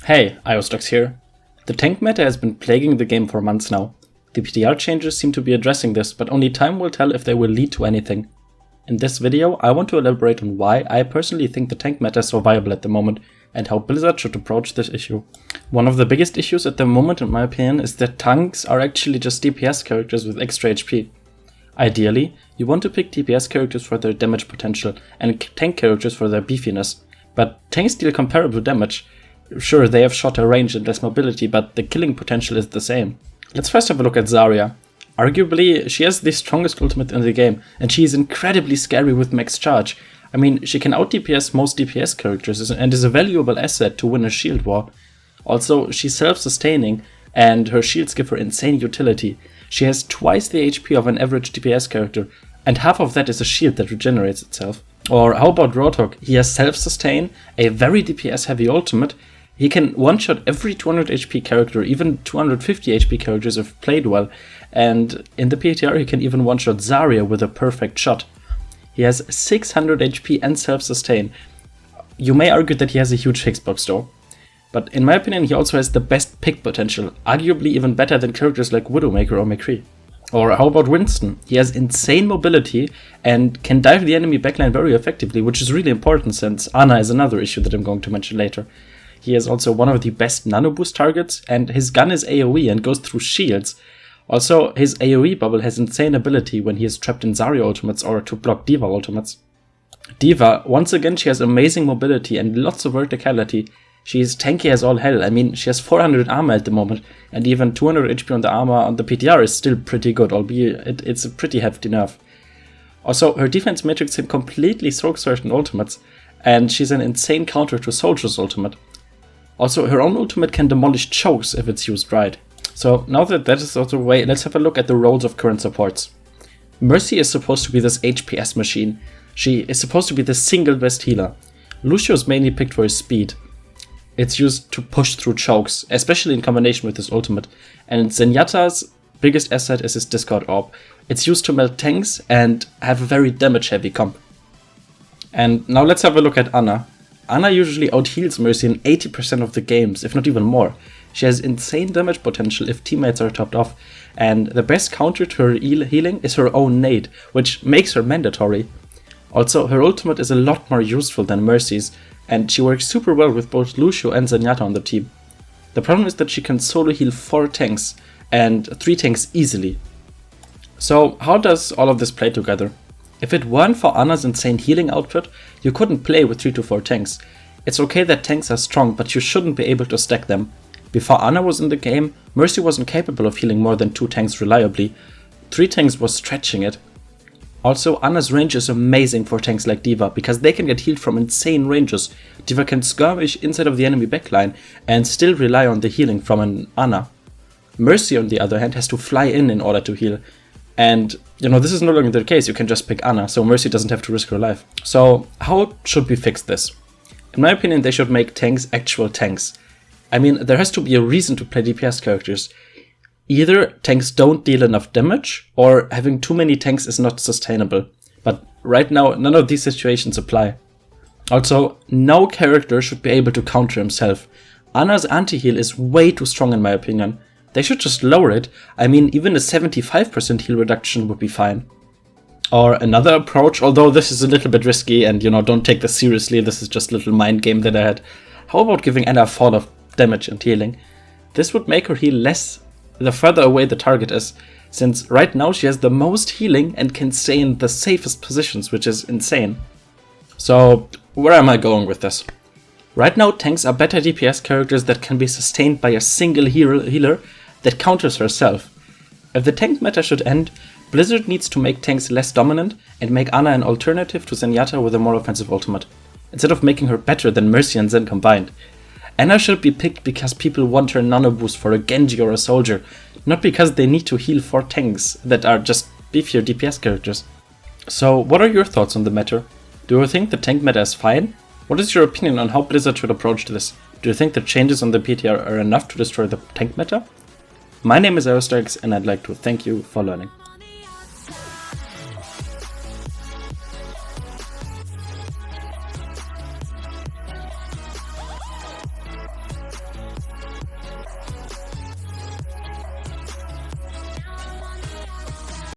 Hey, Iostox here. The tank meta has been plaguing the game for months now. The PTR changes seem to be addressing this, but only time will tell if they will lead to anything. In this video, I want to elaborate on why I personally think the tank meta is so viable at the moment, and how Blizzard should approach this issue. One of the biggest issues at the moment, in my opinion, is that tanks are actually just DPS characters with extra HP. Ideally, you want to pick DPS characters for their damage potential, and tank characters for their beefiness. But tanks deal comparable damage. Sure, they have shorter range and less mobility, but the killing potential is the same. Let's first have a look at Zarya. Arguably, she has the strongest ultimate in the game, and she is incredibly scary with max charge. I mean, she can out-DPS most DPS characters and is a valuable asset to win a shield war. Also, she's self-sustaining, and her shields give her insane utility. She has twice the HP of an average DPS character, and half of that is a shield that regenerates itself. Or how about Roadhog? He has self-sustain, a very DPS-heavy ultimate. He can one-shot every 200 HP character, even 250 HP characters if played well, and in the PTR he can even one-shot Zarya with a perfect shot. He has 600 HP and self-sustain. You may argue that he has a huge hitbox though, but in my opinion he also has the best pick potential, arguably even better than characters like Widowmaker or McCree. Or how about Winston? He has insane mobility and can dive the enemy backline very effectively, which is really important since Ana is another issue that I'm going to mention later. He is also one of the best nano boost targets, and his gun is AoE and goes through shields. Also, his AoE bubble has insane ability when he is trapped in Zarya ultimates or to block D.Va ultimates. D.Va, once again, she has amazing mobility and lots of verticality. She is tanky as all hell. I mean, she has 400 armor at the moment, and even 200 HP on the armor on the PTR is still pretty good, albeit it's a pretty hefty nerf. Also, her defense matrix can completely soak certain ultimates, and she's an insane counter to Soldier's ultimate. Also, her own ultimate can demolish chokes if it's used right. So now that is out of the way, let's have a look at the roles of current supports. Mercy is supposed to be this HPS machine. She is supposed to be the single best healer. Lucio is mainly picked for his speed. It's used to push through chokes, especially in combination with his ultimate. And Zenyatta's biggest asset is his Discord Orb. It's used to melt tanks and have a very damage heavy comp. And now let's have a look at Ana. Ana usually out-heals Mercy in 80% of the games, if not even more. She has insane damage potential if teammates are topped off, and the best counter to her healing is her own nade, which makes her mandatory. Also, her ultimate is a lot more useful than Mercy's, and she works super well with both Lucio and Zenyatta on the team. The problem is that she can solo heal 4 tanks, and 3 tanks easily. So how does all of this play together? If it weren't for Ana's insane healing output, you couldn't play with 3 to 4 tanks. It's okay that tanks are strong, but you shouldn't be able to stack them. Before Ana was in the game, Mercy wasn't capable of healing more than 2 tanks reliably. 3 tanks was stretching it. Also, Ana's range is amazing for tanks like D.Va, because they can get healed from insane ranges. D.Va can skirmish inside of the enemy backline and still rely on the healing from an Ana. Mercy, on the other hand, has to fly in order to heal. And, this is no longer the case. You can just pick Ana, so Mercy doesn't have to risk her life. So, how should we fix this? In my opinion, they should make tanks actual tanks. I mean, there has to be a reason to play DPS characters. Either tanks don't deal enough damage, or having too many tanks is not sustainable. But right now, none of these situations apply. Also, no character should be able to counter himself. Ana's anti-heal is way too strong in my opinion. They should just lower it. I mean, even a 75% heal reduction would be fine. Or another approach, although this is a little bit risky and, don't take this seriously, this is just a little mind game that I had. How about giving Ana a fall of damage and healing? This would make her heal less the further away the target is, since right now she has the most healing and can stay in the safest positions, which is insane. So, where am I going with this? Right now, tanks are better DPS characters that can be sustained by a single healer that counters herself. If the tank meta should end, Blizzard needs to make tanks less dominant and make Ana an alternative to Zenyatta with a more offensive ultimate, instead of making her better than Mercy and Zen combined. Ana should be picked because people want her nano boost for a Genji or a soldier, not because they need to heal 4 tanks that are just beefier DPS characters. So what are your thoughts on the matter? Do you think the tank meta is fine? What is your opinion on how Blizzard should approach this? Do you think the changes on the PTR are enough to destroy the tank meta? My name is Iostox, and I'd like to thank you for learning.